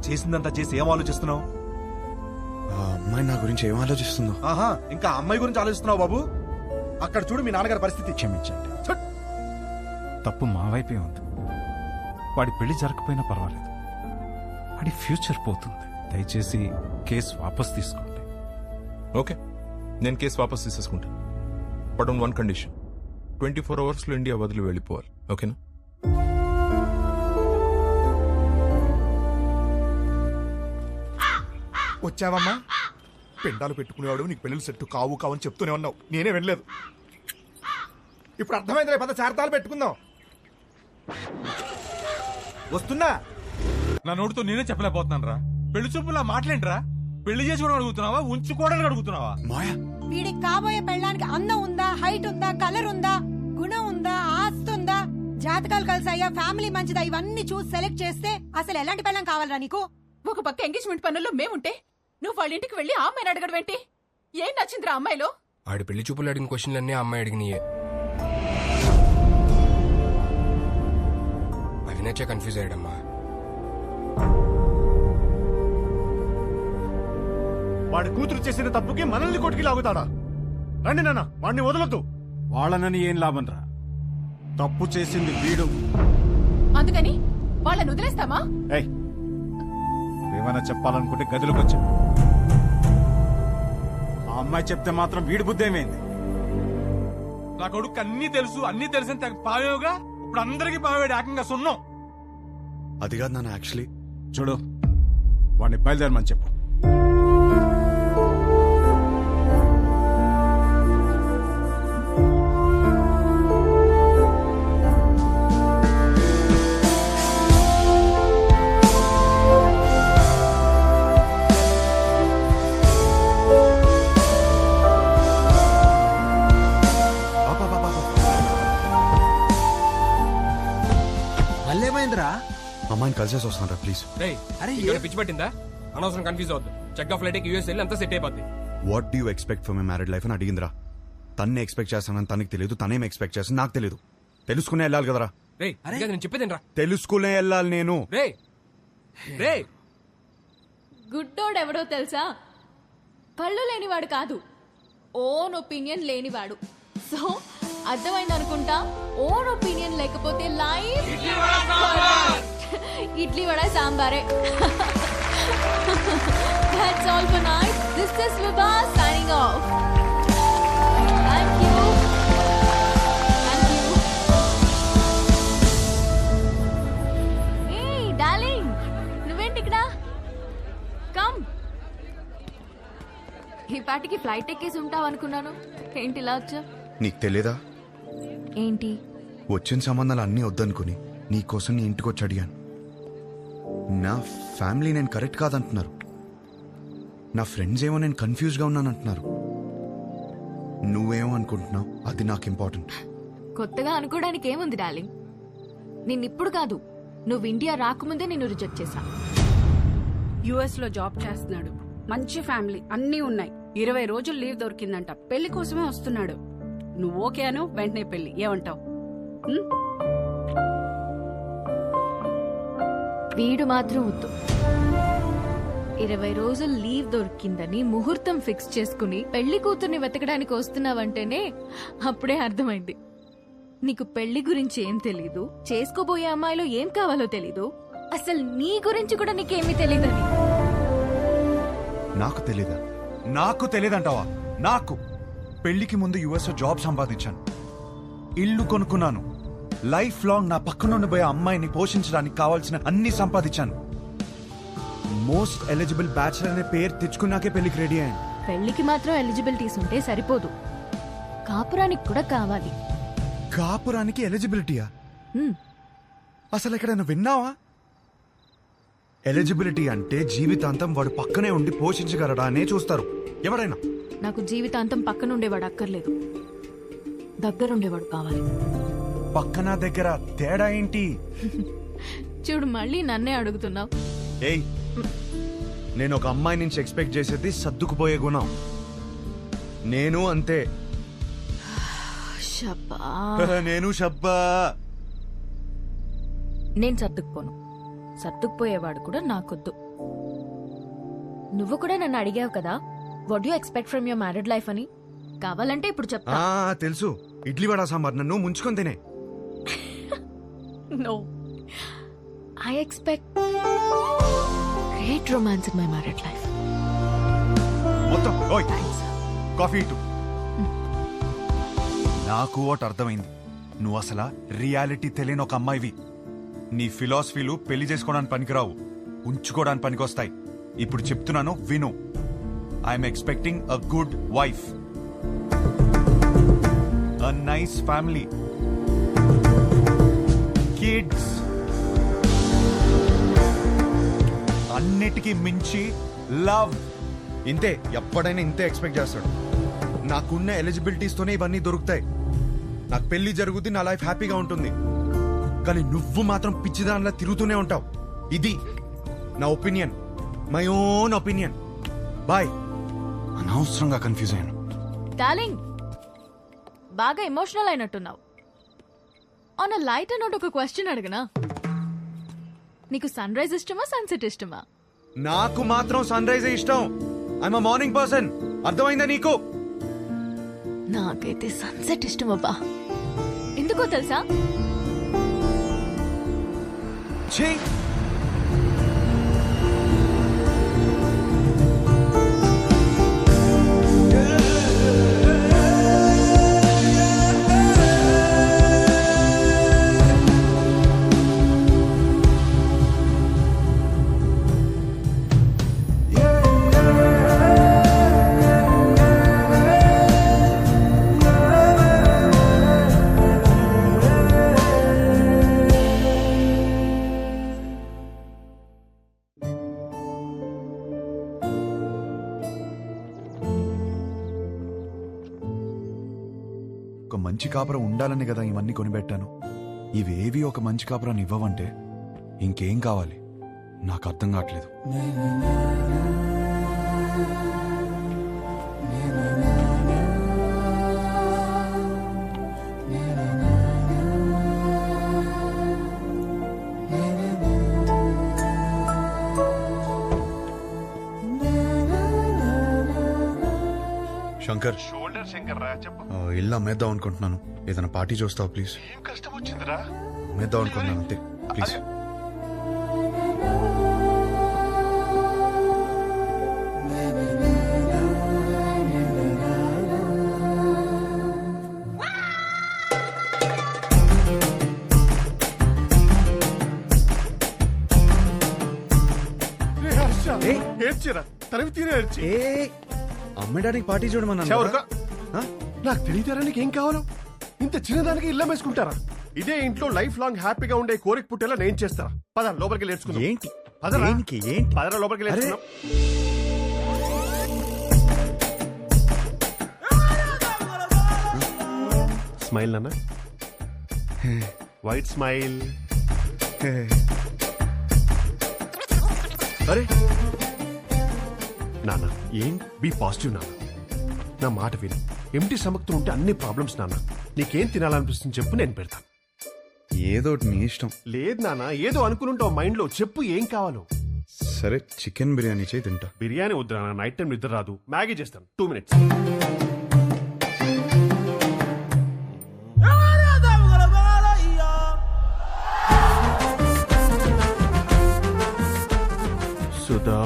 చేసిందంతా చేసి ఏం ఆలోచిస్తున్నావు? ఆ అమ్మాయి నా గురించి ఏం ఆలోచిస్తుందో. ఆహా, ఇంకా అమ్మాయి గురించి ఆలోచిస్తున్నావు బాబు? అక్కడ చూడు మీ నాన్నగారి పరిస్థితి. క్షమించండి, తప్పు మా వైపే ఉంది. వాడి పెళ్లి జరగకపోయినా పర్వాలేదు, వాడి ఫ్యూచర్ పోతుంది. దయచేసి కేసు వాపస్ తీసుకోండి. ఓకే, నేను కేసు వాపస్ తీసేసుకుంటాను. But on one condition, 24 hours లో ఇండియా వదిలి వెళ్ళిపోవాలి. ఓకేనా? వచ్చావమ్మా? పెండాలు పెట్టుకునేవాడు నీకు పెళ్ళిళ్ళు సెట్టు కావు కావని చెప్తూనే ఉన్నావు, నేనే వెళ్ళలేదు. ఇప్పుడు అర్థమైంది, పద చార్తాలు పెట్టుకుందాం. వస్తున్నా. నా నోటితో నేనే చెప్పలేకపోతున్నాను రా. పెళ్లి చూపులా మాట్లాడరా? పెళ్లి చేసుకోవడం అడుగుతున్నావా, ఉంచుకోవడానికి అడుగుతున్నావా? మాయా, వీడికి కాబోయే పెళ్ళానికి అందం ఉందా, హైట్ ఉందా, కలర్ ఉందా, గుణం ఉందా, ఆస్తి ఉందా, జాతకాలు కలిసాయా, ఫ్యామిలీ మంచిదా, ఇవన్నీ చూసి సెలెక్ట్ చేస్తే అసలు ఎలాంటి పెళ్ళం కావాలరా నీకు? ఒక పక్క ఎంగేజ్మెంట్ పనుల్లో మేముంటే నువ్వు వాళ్ళ ఇంటికి వెళ్లి ఆ అమ్మాయిని అడగడం ఏంటి? ఏం నచ్చిందిరా అమ్మాయిలో? ఆడి పెళ్లి చూపులు అడిగిన క్వశ్చన్లన్నీ ఆ అమ్మాయి అడిగినాయే. అవి నచ్చే కన్ఫ్యూజ్ అయ్యాడమ్మా. వాడి కూతురు చేసిన తప్పుకి మనల్ని కొట్టుకి లాగుతాడా? రండి నాన్న, వాడిని వదలొద్దు. వాళ్ళనని ఏం లాభం రా, తప్పు చేసింది వీడు. అందుకని వాళ్ళని వదిలేస్తామా? ఏయ్, ఏమైనా చెప్పాలనుకుంటే గదిలోకి వచ్చా. ఆ అమ్మాయి చెప్తే మాత్రం వీడి బుద్ధి ఏమైంది? నా కొడుకు అన్ని తెలుసని తెగ పావేవుగా ఇప్పుడు అందరికి పావేడు ఏకంగా సున్నం. అది కాదు నాన్న, యాక్చువల్లీ చూడు, వాడిని బయలుదేరమని చెప్పు. అమ్మాయిని కలిసేసి వస్తాను ప్లీజ్. పిచ్చి పట్టిందా? అనవసరం కన్ఫ్యూజ్ అవద్దు. చెక్ ఆఫ్ ఫ్లైట్ యూఎస్ వెళ్ళి అంతా సెట్ అయిపోద్ది. What do you expect for my married life అని అడిగిందిరా. తన్నే ఎక్స్పెక్ట్ చేస్తానని తనకి తెలియదు, తనేం ఎక్స్పెక్ట్ చేస్తాను నాకు తెలియదు. తెలుసుకునే వెళ్ళాలి కదరా. నేను చెప్పేదేనరా, తెలుసుకునే వెళ్ళాలి నేను. రే గుడ్డోడెవడో తెలుసా? కళ్ళు లేనివాడు కాదు, ఓన్ ఒపీనియన్ లేనివాడు. సో అర్థమైంది అనుకుంటా. ఓన్ ఒపీనియన్ లేకపోతే లైఫ్ ఇడ్లీ వడ సాంబారే. That's all for night. This is Vibha signing off. Thank you. Thank you. Hey darling, నువ్వేంటి ఇక్కడ? Come. ఈ పాటికి ఫ్లైట్ ఎక్కేసి ఉంటావు అనుకున్నాను. ఏంటి ఇలా వచ్చా? నీకు తెలియదా? ఏంటి? వచ్చిన సంబంధాలు అన్నీ వద్దనుకుని నీకోసం నీ ఇంటికి వచ్చి అడిగాను. నా ఫ్యామిలీ నేను కరెక్ట్ కాదంటున్నారు, నా ఫ్రెండ్స్ ఏమో నేను కన్ఫ్యూజ్గా ఉన్నానంటున్నారు. నువ్వేమో అనుకుంటున్నావు, అది నాకు ఇంపార్టెంట్. కొత్తగా అనుకోవడానికి ఏముంది డార్లింగ్? నిన్నిప్పుడు కాదు, నువ్వు ఇండియా రాకముందే నిన్ను రిజెక్ట్ చేశా. యుఎస్ లో జాబ్ చేస్తున్నాడు, మంచి ఫ్యామిలీ అన్నీ ఉన్నాయి, 20 రోజులు లీవ్ దొరికిందంట, పెళ్లి కోసమే వస్తున్నాడు. నువ్వు ఓకే అను, వెంటనే పెళ్లి. ఏమంటావు? వీడు మాత్రం వద్దు. 20 రోజులు లీవ్ దొరికిందని ముహూర్తం ఫిక్స్ చేసుకుని పెళ్లి కూతుర్ని వెతకడానికి వస్తున్నావంటేనే అప్పుడే అర్థమైంది నీకు పెళ్లి గురించి ఏం తెలీదు, చేసుకోబోయే అమ్మాయిలో ఏం కావాలో తెలీదు, అసలు నీ గురించి కూడా నీకేమీ తెలీదని. నాకు తెలీదా? నాకు తెలియదంటావా? నాకు పెళ్లికి ముందు యుఎస్ జాబ్ సంపాదించాను, ఇల్లు కొనుక్కున్నాను, లైఫ్ లాంగ్ నా పక్కనుండిపోయే అమ్మాయిని పోషించడానికి కావాల్సిన అన్ని సంపాదించాను. మోస్ట్ ఎలిజిబుల్ బ్యాచిలర్ అనే పేరు తెచ్చుకున్నాకే పెళ్లికి రెడీ అయ్యాను. పెళ్లికి మాత్రం ఎలిజిబిలిటీస్ ఉంటే సరిపోదు, కాపురానికి కూడా కావాలి. కాపురానికి ఎలిజిబిలిటీయా? అసలు ఎక్కడైనా విన్నావా? ఎలిజిబిలిటీ అంటే జీవితాంతం వాడు పక్కనే ఉండి పోషించగలడా అనే చూస్తారు ఎవరైనా. నాకు జీవితాంతం పక్కనుండేవాడు అక్కర్లేదు, దగ్గరుండేవాడు కావాలి. పక్కన దగ్గర తేడా ఏంటి? చూడు, మళ్ళీ నన్నే అడుగుతున్నావు. ఏయ్, నేను ఒక అమ్మాయి నుంచి ఎక్స్పెక్ట్ చేసేది సర్దుకుపోయే గుణం. నేను అంతే. షబ్బా. నేను షబ్బా. నేను సర్దుకుపోను. సర్దుకుపోయేవాడు కూడా నాకొద్దు. నువ్వు కూడా నన్ను అడిగావు కదా, what you expect from your married life అని. కావాలంటే ఇప్పుడు చెప్తా. తెలుసు, ఇడ్లీ వడ సాంబార్ నన్ను ముంచుకొని తినే. No. I expect great romance in my married life. మొత్తం ఓయ్ Thanks. కాఫీ ఇటు. నాకు ఒకటి అర్థమైంది, నువ్వు అసలు రియాలిటీ తెలియని ఒక అమ్మాయివి. నీ ఫిలాసఫీలు పెళ్లి చేసుకోవడానికి పనికిరావు, ఉంచుకోవడానికి పనికొస్తాయి. ఇప్పుడు చెప్తున్నాను విను. I'm expecting a good wife, a nice family, kids, అన్నిటికీ మించి లవ్. ఇంతే, ఎప్పుడైనా ఇంతే ఎక్స్పెక్ట్ చేస్తాడు. నాకున్న ఎలిజిబిలిటీస్ తోనే ఇవన్నీ దొరుకుతాయి. నాకు పెళ్లి జరుగుద్ది, నా లైఫ్ హ్యాపీగా ఉంటుంది. కానీ నువ్వు మాత్రం పిచ్చిదానిలా తిరుగుతూనే ఉంటావు. ఇది నా opinion, my own opinion. Bye. అనవసరంగా కన్ఫ్యూజ్ అయ్యాను. డార్లింగ్, బాగా ఎమోషనల్ అయినట్టున్నావు. ఆన్ అ లైట్ నోట్ ఒక క్వశ్చన్ అడగనా? నీకు సన్ రైజ్ ఇష్టమా, సన్సెట్ ఇష్టమా? నాకు మాత్రం సన్ రైజ్ ఇష్టం. I'm a morning person. అర్థమైందా నీకు? నాకైతే సన్సెట్ ఇష్టం అబ్బా. ఎందుకో తెలుసా? ఛీ! ఒక మంచి కాపురం ఉండాలని కదా ఇవన్నీ కొనిపెట్టాను. ఇవేవి ఒక మంచి కాపురాన్ని ఇవ్వవంటే ఇంకేం కావాలి? నాకు అర్థం కావట్లేదు. శంకర్, ఇల్లు అమ్మేద్దాం అనుకుంటున్నాను. ఏదైనా పార్టీ చూస్తావు ప్లీజ్? ఏం కష్టం వచ్చిందిరా? అమ్మేద్దాం అనుకుంటున్నాను అంతే, ప్లీజ్. ఏడ్చిరా, తరివి తీరే ఏడ్చి. అమ్మడానికి పార్టీ చూడమన్నా. నాకు తెలియతారా నీకేం కావాలో? ఇంత చిన్నదానికి ఇల్లు వేసుకుంటారా? ఇదే ఇంట్లో లైఫ్ లాంగ్ హ్యాపీగా ఉండే కోరిక పుట్టేలా నేను చేస్తారా? పద లోపలికి నేర్చుకుందాం. ఏంటి పదరా. ఏంటి ఏంటి? పదరా లోపలికి నేర్చుకుందాం. స్మైల్ నాన్న, వైట్ స్మైల్. అరే నాన్న ఏం బీ పాజిటివ్ నాన్న. నా మాట విని ఎంటీ సమక్తో ఉంటే అన్ని ప్రాబ్లమ్స్ నాన్న. నీకేం తినాలనిపిస్తుంది చెప్పు, నేను పెడతాను. ఏదోటి నీ ఇష్టం. లేదు నాన్న, ఏదో అనుకుంటావు మైండ్ లో, చెప్పు ఏం కావాలో. సరే, చికెన్ బిర్యానీ చేయి తింటా. బిర్యానీ వద్దు నాన్న, నైట్ టైం నిద్ర రాదు. మ్యాగీ చేస్తాను, 2 minutes. Sudha,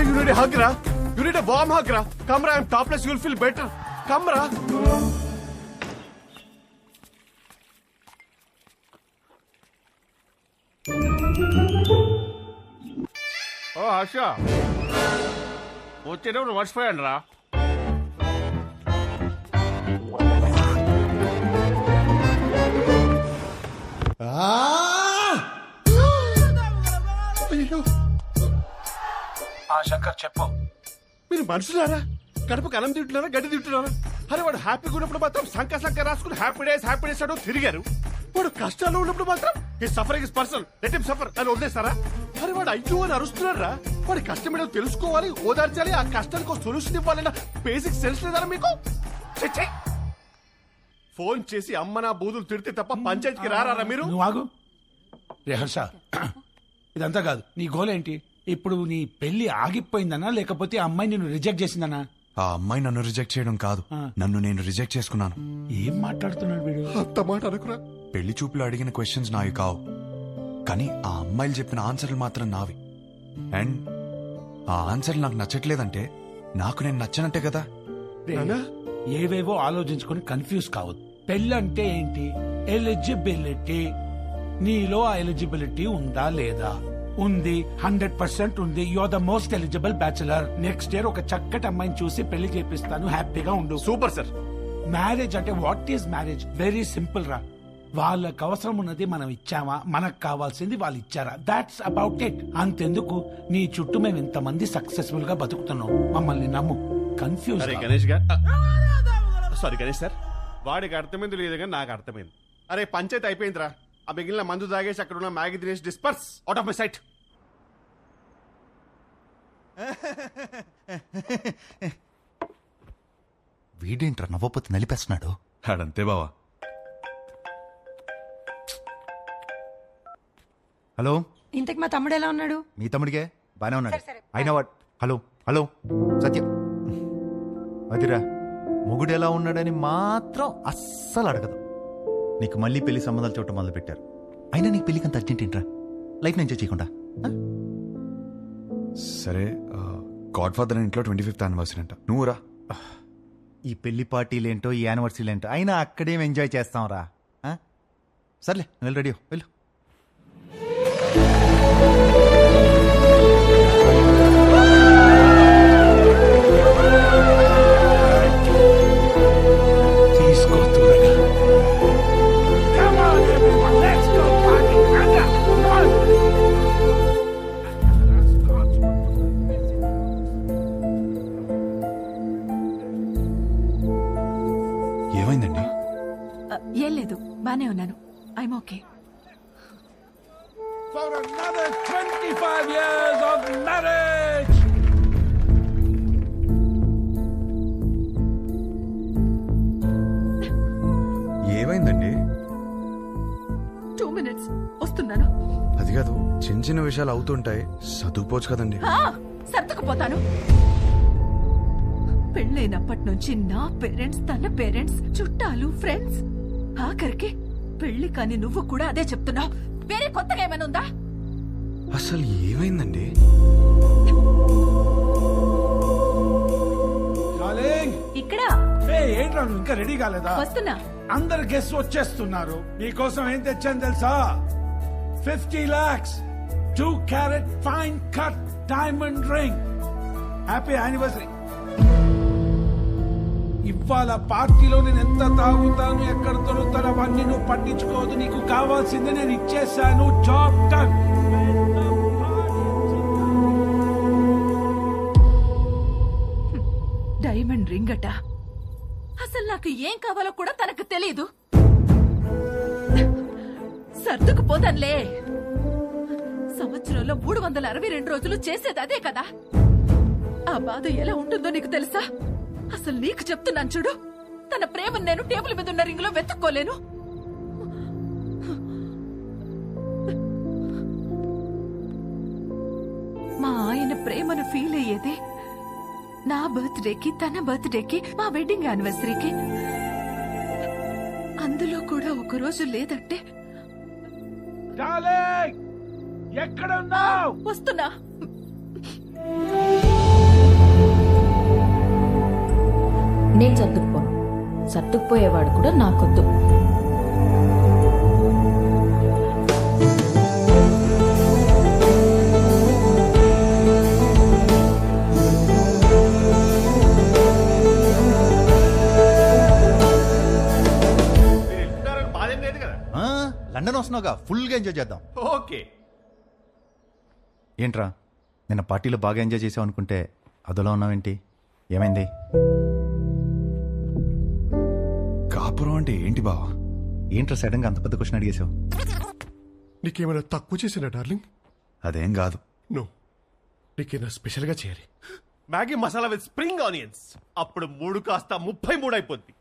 you need a hug, ra? You need a warm hug, ra? Come, ra, I'm topless, you'll feel better. Come, ra. Oh, Harsha, వచ్చేటప్పుడు మర్చిపోయాను రా. అయ్యో, శంకర్ చెప్పు. మీరు మనుషులారా? కడుపుకి అన్నం తింటున్నారా గడ్డి తింటున్నారా? అరే వాడు హ్యాపీగా ఉన్నప్పుడు మాత్రం సంక రాసుకుని హ్యాపీ డేస్ అంటూ తిరిగారు. వాడు కష్టాల్లో ఉన్నప్పుడు మాత్రం ఈ suffering is personal, let him suffer అని వదిలేస్తారా? అరే వాడు అయ్యో అని అరుస్తున్నారా? వాడి కష్టం ఏంటో తెలుసుకోవాలి, ఓదార్చాలి, ఆ కష్టానికి ఒక సొల్యూషన్ ఇవ్వాలన్న బేసిక్ సెన్స్ లేదారా మీకు? ఛే, ఛే. ఫోన్ చేసి అమ్మ నా బూదులు తిడితే తప్ప పంచాయతీకి రారా మీరు? నువ్వు ఆగు రే హర్ష, ఇదంతా కాదు. నీ గోల్ ఏంటి ఇప్పుడు? నీ పెళ్లి ఆగిపోయిందనా లేకపోతే ఆ అమ్మాయి నిన్ను రిజెక్ట్ చేసిందనా? ఆ అమ్మాయి నన్ను రిజెక్ట్ చేయడం కాదు, నన్ను నేను రిజెక్ట్ చేసుకున్నాను. ఏం మాట్లాడుతున్నాడు వీడు? అంత మాట అనుకురా. పెళ్లి చూపులు అడిగిన క్వశ్చన్స్ నావి కావు, కానీ ఆ అమ్మాయిలు చెప్పిన ఆన్సర్లు మాత్రం నావి. అండ్ ఆ ఆన్సర్లు నాకు నచ్చట్లేదంటే నాకు నేను నచ్చనట్టే కదా. ఏవేవో ఆలోచించుకొని కన్ఫ్యూజ్ కావద్దు. పెళ్ళంటే ఏంటి? ఎలిజిబిలిటీ. నీలో ఆ ఎలిజిబిలిటీ ఉందా లేదా? ఉంది, 100% ఉంది. You are the most eligible bachelor. Next year ఒక చక్కటి అమ్మాయిని చూసి పెళ్లి చేపిస్తాను, హ్యాపీగా ఉండు. Super sir. మ్యారేజ్ అంటే what is marriage? Very simple రా. వాళ్ళకి అవసరం ఉన్నది మనం ఇచ్చామా, మనకు కావాల్సింది వాళ్ళు ఇచ్చారా? That's about it. అంతెందుకు నీ చుట్టూ మేము ఇంతమంది సక్సెస్ఫుల్ గా బతుకుతున్నాం, మమ్మల్ని నమ్ము. కన్ఫ్యూజ్ గణేష్ గారు, సారీ గణేష్ సార్, వాడికి అర్థమైంది లేదు కానీ నాకు అర్థమైంది. అరే పంచాయతీ అయిపోయిందిరా. ఆ మిగిలిన మందు తాగేసి అక్కడ ఉన్న మ్యాగీ తినేసి disperse out of my sight. వీడేంట్రా నవ్వపోతే నలిపేస్తున్నాడు. అడంతే బావా. హలో, ఇంతకు మా తమ్ముడు ఎలా ఉన్నాడు? మీ తమ్ముడికే బానే ఉన్నాడు. అయినా వాట్? హలో హలో సత్యం, అదిరా మొగుడు ఎలా ఉన్నాడని మాత్రం అస్సలు అడగదు. నీకు మళ్ళీ పెళ్లి సంబంధాలు చూడటం మొదలు పెట్టారు. అయినా నీకు పెళ్లికి అంత అర్జెంట్ ఏంట్రా? లైఫ్ ఎంజాయ్ చేయకుండా? సరే, గాడ్ ఫాదర్ ఇంట్లో 25th యానివర్సరీ అంట, నువ్వు రా. ఈ పెళ్లి పార్టీలేంటో ఈ యానివర్సరీలేంటో, అయినా అక్కడేం ఎంజాయ్ చేస్తాం రా. సర్లే నువ్వు రెడీ వెళ్ళు. తీసుకో త్వరగా. Come on, everyone, let's go party. Come on. ఏమైందండి? ఏం లేదు, బానే ఉన్నాను. I'm okay. For another 25 years of marriage. ఏమైందండి? 2 minutes వస్తున్నాను. అది కాదు, చిన్న చిన్న విషయాలు అవుతుంటాయి, సర్దుకుపోవచ్చు కదండి. సర్దుకుపోతాను. పెళ్ళైనప్పటి నుంచి నా పేరెంట్స్, తన పేరెంట్స్, చుట్టాలు, ఫ్రెండ్స్, ఆఖరికి పెళ్లి కాని నువ్వు కూడా అదే చెప్తున్నావు. వేరే కొత్తగా ఏమైనా ఉందా? అసలు ఏమైందండి? ఇక్కడ ఏంట్రా నువ్వు ఇంకా రెడీ కాలేదా? వస్తున్నా. అందరు గెస్ట్ వచ్చేస్తున్నారు. నీకోసం ఏం తెచ్చాను తెలుసా? 50 lakhs 2 carat fine cut diamond ring. Happy anniversary. ఇవాళ పార్టీలో నేను ఎంత తాగుతాను, ఎక్కడ దొరుకుతాను అవన్నీ నువ్వు పట్టించుకోవద్దు. నీకు కావాల్సింది నేను ఇచ్చేసాను. Job done. డైమండ్ రింగ్ అట. అసలు నాకు ఏం కావాలో కూడా తనకు తెలీదు. సర్దుకుపోతానులే. సంవత్సరంలో 362 రోజులు చేసేది అదే కదా. ఆ బాధ ఎలా ఉంటుందో నీకు తెలుసా? అసలు నీకు చెప్తున్నాను చూడు, తన ప్రేమను నేను టేబుల్ మీద ఉన్న రింగులో వెతుక్కోలేను. మా ఆయన ప్రేమను ఫీల్ అయ్యేదే నా బర్త్డేకి, తన బర్త్డేకి, మా వెడ్డింగ్ యానివర్సరీకి. అందులో కూడా ఒక రోజు లేదంటే ఎక్కడ ఉన్నావు? వస్తున్నా. నేను సర్దుకుపోను. సర్దుకుపోయేవాడు కూడా నాకొద్దు. లండన్ వస్తున్నావుగా, ఫుల్ గా ఎంజాయ్ చేద్దాం. ఓకే. ఏంట్రా నిన్న పార్టీలో బాగా ఎంజాయ్ చేసావు అనుకుంటే అదోలా ఉన్నావేంటి? ఏమైంది? కాపురం అంటే ఏంటి బావా? ఏంట్రా సడన్ గా అంత పెద్ద క్వశ్చన్ అడిగేశావు? నీకేమైనా తక్కువ చేసినా డార్లింగ్? అదేం కాదు. నో, నీకేమైనా స్పెషల్ గా చేయాలి. Maggi masala with spring onions, అప్పుడు 3 కాస్త 33 అయిపోద్ది.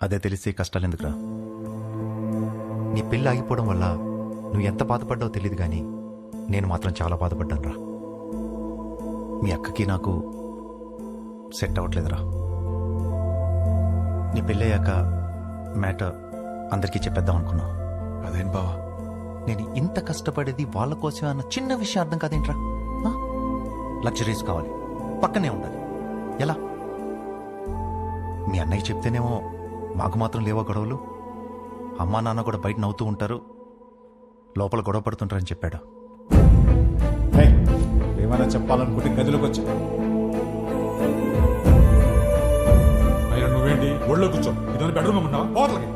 అదే తెలిస్తే కష్టాలు ఎందుకురా? నీ పెళ్ళి ఆగిపోవడం వల్ల నువ్వు ఎంత బాధపడ్డావో తెలియదు కానీ నేను మాత్రం చాలా బాధపడ్డాను రా. మీ అక్కకి నాకు సెట్ అవ్వట్లేదురా. నీ పెళ్ళయ్యాక మ్యాటర్ అందరికీ చెప్పేద్దాం అనుకున్నా. అదేం బావా? నేను ఇంత కష్టపడేది వాళ్ళ కోసమే అన్న చిన్న విషయం అర్థం కాదేంట్రా? లగ్జరీస్ కావాలి, పక్కనే ఉండాలి. ఎలా? మీ అన్నయ్య చెప్తేనేమో మాకు మాత్రం లేవా గొడవలు? అమ్మా నాన్న కూడా బయట నవ్వుతూ ఉంటారు, లోపల గొడవ పడుతుంటారని చెప్పాడు. ఏమైనా చెప్పాలనుకుంటే గదిలోకి వచ్చా. అయినా నువ్వేంటి ఒళ్ళో కూర్చో, ఇదని బెడ్రూమ్ ఉన్నావా? హోటల్కి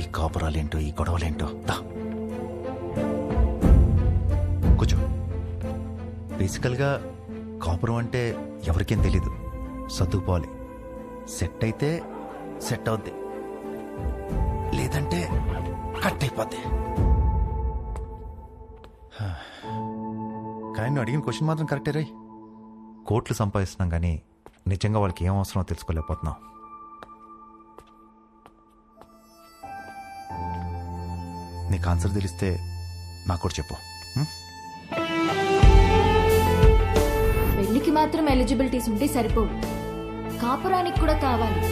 ఈ కాపురాలేంటో ఈ గొడవలేంటో. దా కూర్చో. బేసికల్గా కాపురం అంటే ఎవరికేం తెలీదు, సర్దుకుపోవాలి. సెట్ అయితే సెట్ అవుద్ది, లేదంటే కట్ అయిపోద్ది. కానీ నువ్వు అడిగిన క్వశ్చన్ మాత్రం కరెక్టే రై. కోట్లు సంపాదిస్తున్నాం కానీ నిజంగా వాళ్ళకి ఏం అవసరమో తెలుసుకోలేకపోతున్నాం. నీకు ఆన్సర్ తెలిస్తే నాకు కూడా చెప్పు. పెళ్లికి మాత్రం ఎలిజిబిలిటీస్ ఉంటే సరిపోవు, కాపురానికి కూడా కావాలి.